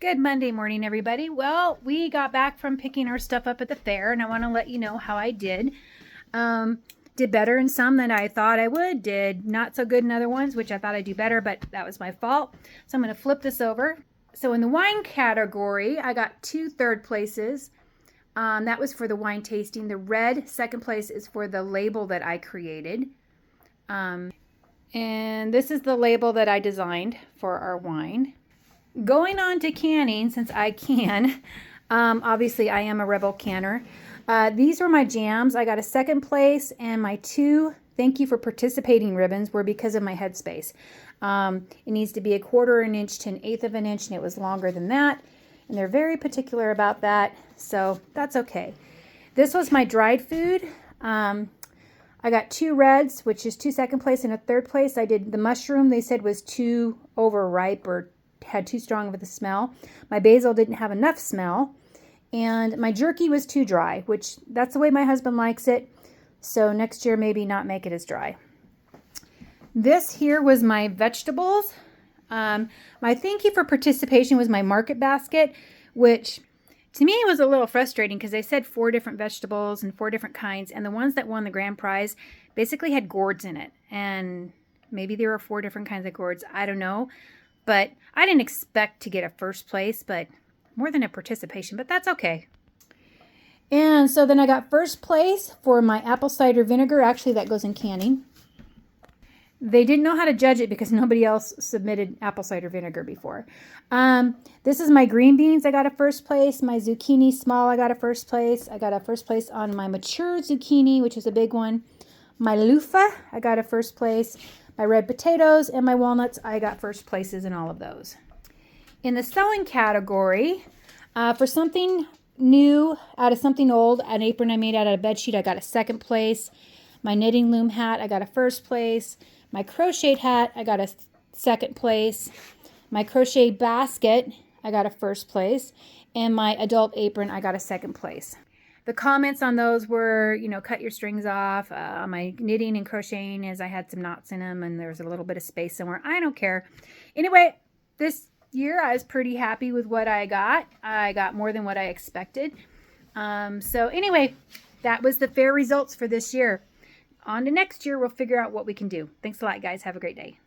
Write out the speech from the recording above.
Good Monday morning, everybody. Well, we got back from picking our stuff up at the fair, and I want to let you know how I did. Did better in some than I thought I would. Did not so good in other ones, which I thought I'd do better, but that was my fault. So I'm going to flip this over. So in the wine category, I got 2 third places. That was for the wine tasting. The red second place is for the label that I created. And this is the label that I designed for our wine. Going on to canning, since I can, obviously I am a rebel canner. These were my jams. I got a second place, and my 2 thank you for participating ribbons were because of my headspace. It needs to be 1/4 inch to 1/8 of an inch, and it was longer than that. And they're very particular about that, so that's okay. This was my dried food. I got 2 reds, which is 2 second place and a third place. I did the mushroom, they said was too overripe or had too strong of a smell. My basil didn't have enough smell. And my jerky was too dry, which that's the way my husband likes it. So next year, maybe not make it as dry. This here was my vegetables. My thank you for participation was my market basket, which to me was a little frustrating because they said 4 different vegetables and 4 different kinds. And the ones that won the grand prize basically had gourds in it. And maybe there were 4 different kinds of gourds. I don't know. But I didn't expect to get a first place, but more than a participation, but that's okay. And so then I got first place for my apple cider vinegar. Actually, that goes in canning. They didn't know how to judge it because nobody else submitted apple cider vinegar before. This is my green beans. I got a first place. My zucchini small, I got a first place. I got a first place on my mature zucchini, which is a big one. My loofah, I got a first place. My red potatoes and my walnuts, I got first places in all of those. In the sewing category, for something new out of something old, an apron I made out of a bedsheet, I got a second place. My knitting loom hat, I got a first place. My crocheted hat, I got a second place. My crochet basket, I got a first place. And my adult apron, I got a second place. The comments on those were, cut your strings off. My knitting and crocheting is I had some knots in them and there was a little bit of space somewhere. I don't care. Anyway, this year I was pretty happy with what I got. I got more than what I expected. So anyway, that was the fair results for this year. On to next year, we'll figure out what we can do. Thanks a lot, guys. Have a great day.